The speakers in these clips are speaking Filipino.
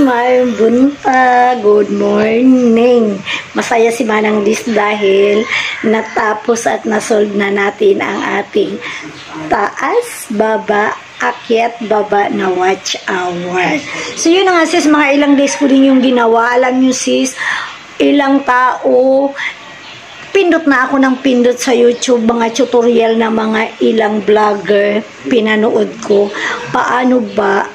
mayong buntag, good morning. Masaya si Manang Liz dahil natapos at nasolve na natin ang ating taas, baba, akyat, baba na watch hour. So yun na nga sis, mga ilang days ko din yung ginawa. Alam nyo sis, ilang tao, pindot na ako ng pindot sa YouTube, mga tutorial na mga ilang vlogger, pinanood ko, paano ba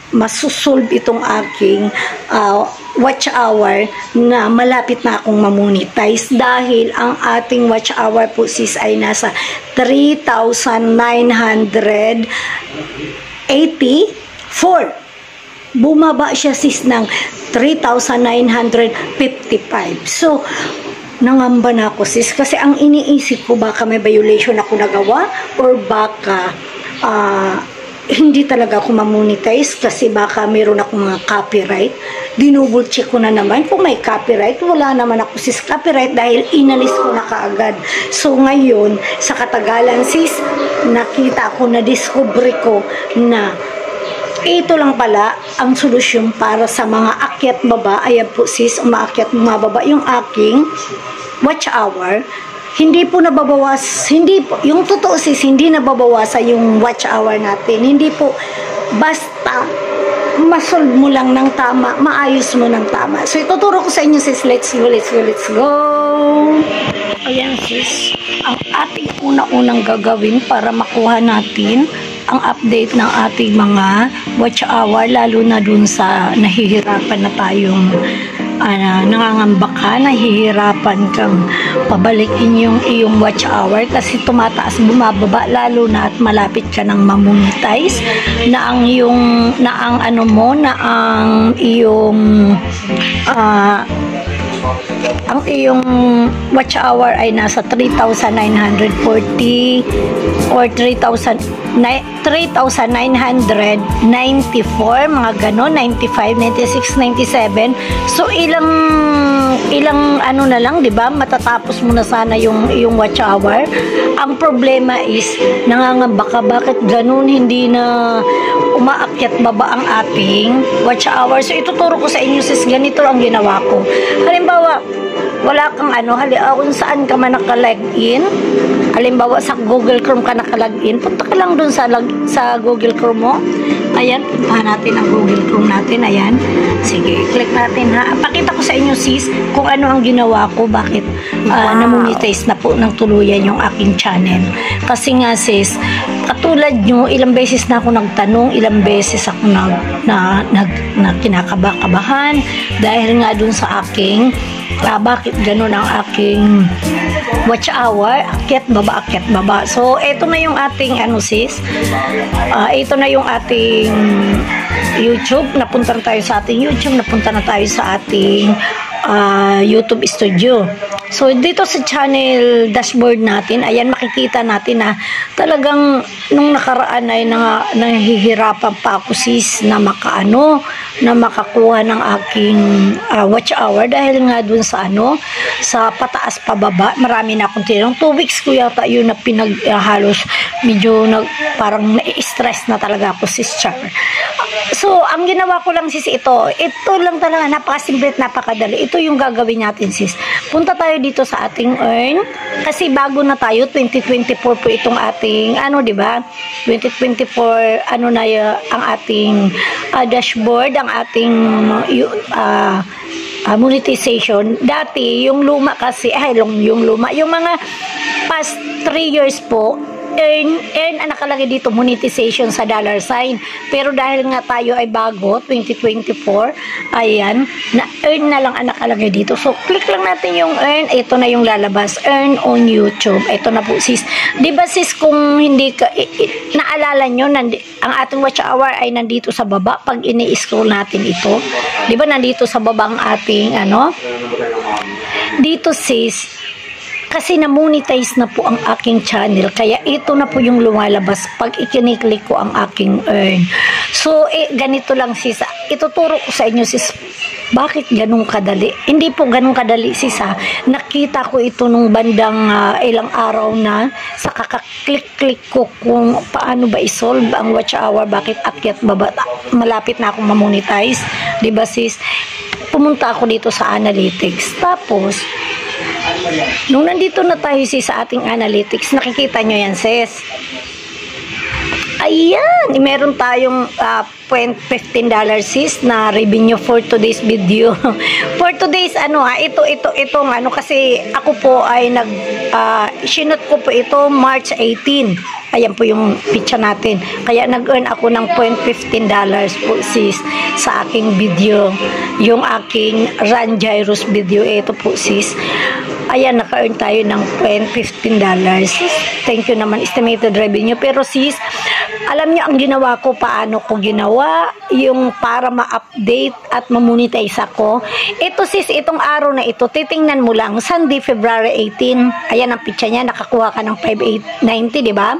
masusolve itong aking watch hour na malapit na akong mamonetize dahil ang ating watch hour po sis ay nasa 3,984. Bumaba siya sis ng 3,955. So, nangamba na ako sis kasi ang iniisip ko baka may violation ako nagawa or baka hindi talaga ako mamonetize kasi baka meron akong mga copyright. Dinouble check ko na naman kung may copyright. Wala naman ako sis copyright dahil inalis ko na kaagad. So ngayon, sa katagalan sis, nakita ko, na-discover ko na ito lang pala ang solusyon para sa mga akyat baba. Ayan po sis, umaakyat baba yung aking watch hour. Hindi po nababawas, hindi po, yung totoo sis, hindi nababawasan yung watch hour natin. Hindi po, basta masolve mo lang ng tama, maayos mo ng tama. So, ituturo ko sa inyo sis, let's go, let's go, let's go. Ayan sis, ang ating una-unang gagawin para makuha natin ang update ng ating mga watch hour, lalo na dun sa nahihirapan na tayong nangangamba ka, nahihirapan kang pabalikin yung iyong watch hour kasi tumataas, bumababa, lalo na at malapit ka ng mamonetize na ang iyong, na ang ano mo, na ang iyong ang iyong watch hour ay nasa 3,940 or 3,994, mga ganon, 95, 96, 97. So ilang ano na lang, 'di ba? Matatapos mo na sana yung watch hour. Ang problema is nangangamba ka, bakit ganun hindi na umaakyat baba ang ating watch hour. So ituturo ko sa inyo sis, ganito ang ginawa ko. Halimbawa, wala kang kung saan ka man naka-login, halimbawa sa Google Chrome ka naka-login, punta ka lang dun sa Google Chrome mo. Ayan, puntahan natin ang Google Chrome natin. Ayan, sige, click natin ha. Pakita ko sa inyo sis kung ano ang ginawa ko, bakit na-monetize na po ng tuluyan yung aking channel. Kasi nga sis, katulad nyo, ilang beses na ako nagtanong, ilang beses ako na kinakabahan dahil nga dun sa aking bakit ganun ang aking watch hour, akyat baba, akyat baba. So ito na yung ating sis, ito na yung ating YouTube. Napunta na tayo sa ating YouTube, napunta na tayo sa ating YouTube studio. So dito sa channel dashboard natin, ayan, makikita natin na talagang nung nakaraan ay nahihirapan pa ako sis na makakuha ng aking watch hour dahil nga dun sa sa pataas pababa. Marami na akong tinanong, 2 weeks ko yata yun na halos medyo parang na-stress na talaga ako sis Char. So ang ginawa ko lang sis, ito lang talaga, napakasimple at napakadali. Ito yung gagawin natin sis. Punta tayo dito sa ating earn kasi bago na tayo, 2024 po itong ating di ba, 2024 na ang ating dashboard, ang ating monetization. Dati yung luma kasi yung mga past 3 years po, earn ang nakalagay dito, monetization sa $sign. Pero dahil nga tayo ay bago, 2024, ayan, na earn na lang ang nakalagay dito. So, click lang natin yung earn. Ito na yung lalabas. Earn on YouTube. Ito na po sis. Diba sis, kung hindi ka, naalala nyo, ang ating watch hour ay nandito sa baba. Pag ini-scroll natin ito, diba nandito sa baba ang ating, dito sis, kasi na-monetize na po ang aking channel, kaya ito na po yung lumalabas pag ikiniklik ko ang aking earn. So, ganito lang sis, ituturo ko sa inyo sis Bakit ganun kadali? Hindi po ganun kadali, sis, ha. Nakita ko ito nung bandang ilang araw na sa kakaklik-klik ko kung paano ba isolve ang watch hour, bakit akyat baba, malapit na akong mamonetize, di ba, sis? Pumunta ako dito sa analytics. Tapos, nung nandito na tayo, sis, sa ating analytics, nakikita nyo yan, sis. Ayan, meron tayong $15 sis na revenue for today's video. For today's itong kasi ako po ay sinot ko po ito March 18. Ayan po yung picture natin. Kaya nag-earn ako ng $15 po sis sa aking video. Yung aking Run Gyros video. Ito po sis. Ayan, naka-earn tayo ng $15. Thank you naman, estimated revenue. Pero sis, alam niyo ang ginawa ko, paano ko ginawa yung para ma-update at ma-monetize ako. Ito sis, itong araw na ito, titingnan mo lang, Sunday, February 18. Ayan ang picture niya, nakakuha ka ng 5,890, di ba?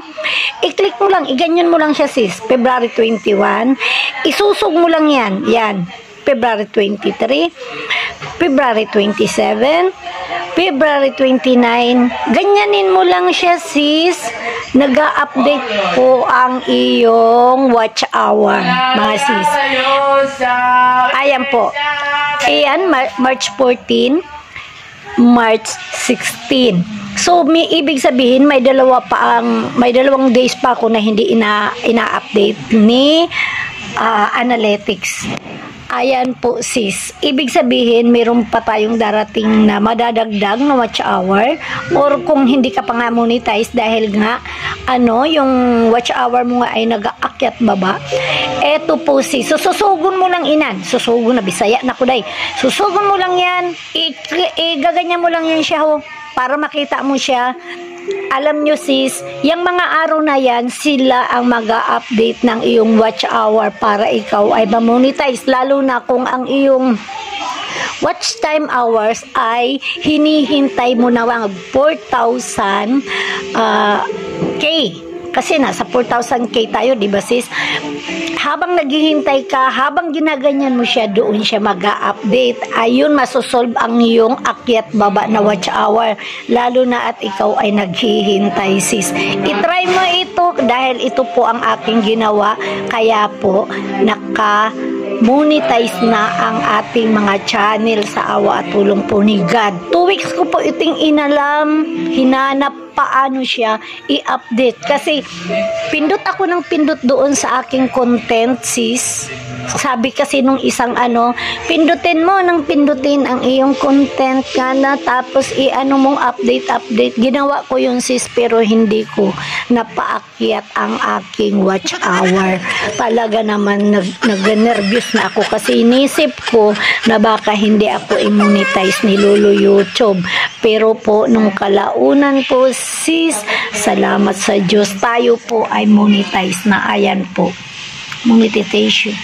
I-click mo lang, iganyan mo lang siya sis, February 21. Isusog mo lang yan, yan. February 23, February 27, February 29, ganyanin mo lang siya sis, nag-update po ang iyong watch hour, mga sis. Ayan po, ayan, March 14, March 16. So, may ibig sabihin, may dalawang days pa ako na hindi ina-update ni analytics. Ayan po sis, ibig sabihin meron pa tayong darating na madadagdag na watch hour, or kung hindi ka pa nga monetize dahil nga yung watch hour mo nga ay nag-aakyat baba. Eto po sis, susugun mo lang inan, susugun na Bisaya na kuday, susugun mo lang yan, igaganyan mo lang yan siya para makita mo siya. Alam nyo sis, yung mga araw na yan, sila ang mag-update ng iyong watch hour para ikaw ay ma-monetize, lalo na kung ang iyong watch time hours ay hinihintay mo na 4,000 K. Kasi nasa 4,000K tayo, di ba sis? Habang naghihintay ka, habang ginaganyan mo siya, doon siya mag-update. Ayun, masosolve ang iyong akyat baba na watch hour. Lalo na at ikaw ay naghihintay sis. I-try mo ito dahil ito po ang aking ginawa. Kaya po, monetize na ang ating mga channel sa awa at tulong po ni God. 2 weeks ko po iting hinanap paano siya i-update. Kasi pindot ako ng pindot doon sa aking content sis. Sabi kasi nung isang pindutin mo ng pindutin ang iyong content ka na, tapos mong update. Ginawa ko yun sis, pero hindi ko napaakyat ang aking watch hour. Talaga naman nag-nervous na ako kasi inisip ko na baka hindi ako i-monetize ni Lolo YouTube. Pero po nung kalaunan po sis, salamat sa Diyos, tayo po ay monetize na. Ayan po, monetization.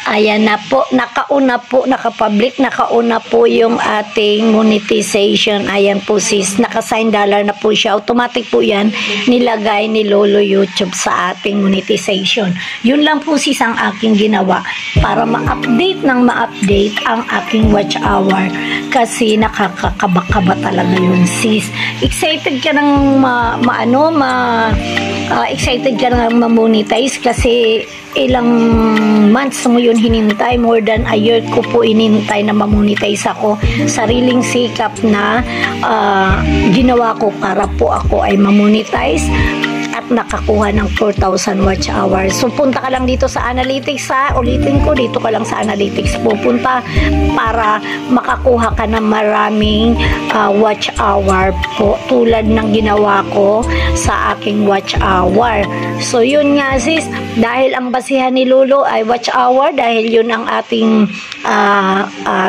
Ayan na po, naka-public, nakauna po yung ating monetization. Ayan po sis, naka-sign dollar na po siya. Automatic po yan, nilagay ni Lolo YouTube sa ating monetization. Yun lang po sis ang aking ginawa para ma-update ang aking watch hour. Kasi nakakakaba-kaba talaga yun sis. Excited ka nang excited ka nang ma-monetize kasi ilang months mo yun hinintay, more than a year ko po inintay na ma-monetize ako. Sariling sikap na ginawa ko para po ako ay ma-monetize at nakakuha ng 4,000 watch hours. So punta ka lang dito sa analytics ulitin ko, dito ka lang sa analytics pupunta para makakuha ka ng maraming watch hour po, tulad ng ginawa ko sa aking watch hour. So yun nga sis, dahil ang basihan ni Lolo ay watch hour, dahil yun ang ating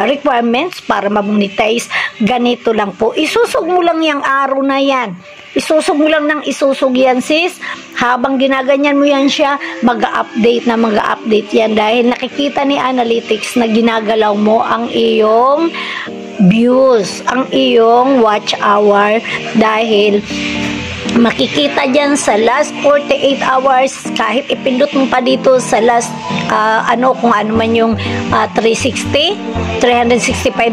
requirements para ma-monetize, ganito lang po. Isusog mo lang yung araw na yan. Isusog mo lang ng isusog yan sis. Habang ginaganyan mo yan siya, mag-update yan dahil nakikita ni analytics na ginagalaw mo ang iyong views, ang iyong watch hour, dahil makikita dyan sa last 48 hours, kahit ipindot mo pa dito sa last kung ano man yung 365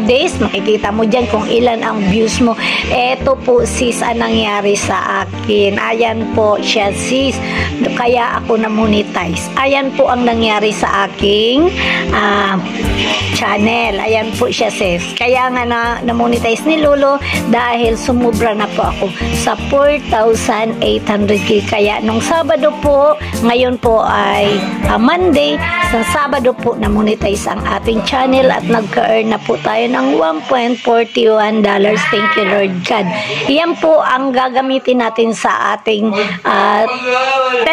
days, makikita mo dyan kung ilan ang views mo. Eto po sis ang nangyari sa akin. Ayan po siya sis, kaya ako na-monetize. Ayan po ang nangyari sa aking channel. Ayan po siya sis, kaya nga na-monetize ni Lolo dahil sumubra na po ako sa 4,800k. Kaya nung Sabado po, ngayon po ay Monday, sa Sabado po na-monetize ang ating channel at nagka-earn na po tayo ng $1.41. Thank you Lord God. Iyan po ang gagamitin natin sa ating $10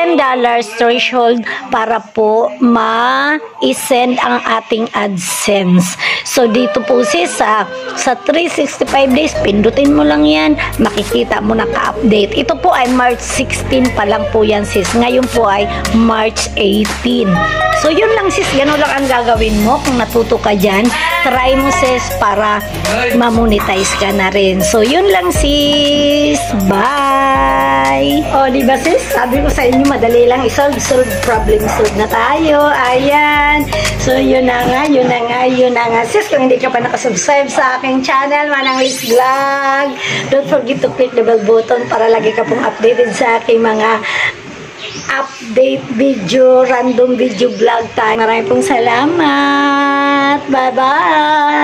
threshold para po ma-send ang ating AdSense. So dito po sis sa 365 days, pindutin mo lang yan, makikita mo naka-update. Ito po ay March 16 pa lang po yan sis. Ngayon po ay March 18. So yun lang sis, gano'n lang ang gagawin mo. Kung natuto ka dyan, try mo sis para ma-monetize ka na rin. So yun lang sis, bye! O diba sis, sabi ko sa inyo madali lang solve problem, solve na tayo. Ayan, so yun na nga sis. Kung hindi ka pa nakasubscribe sa aking channel, Manang Liz Vlog, don't forget to click the bell button para lagi ka pong updated sa aking mga update video, random video vlog tayo. Maraming pong salamat. Bye-bye!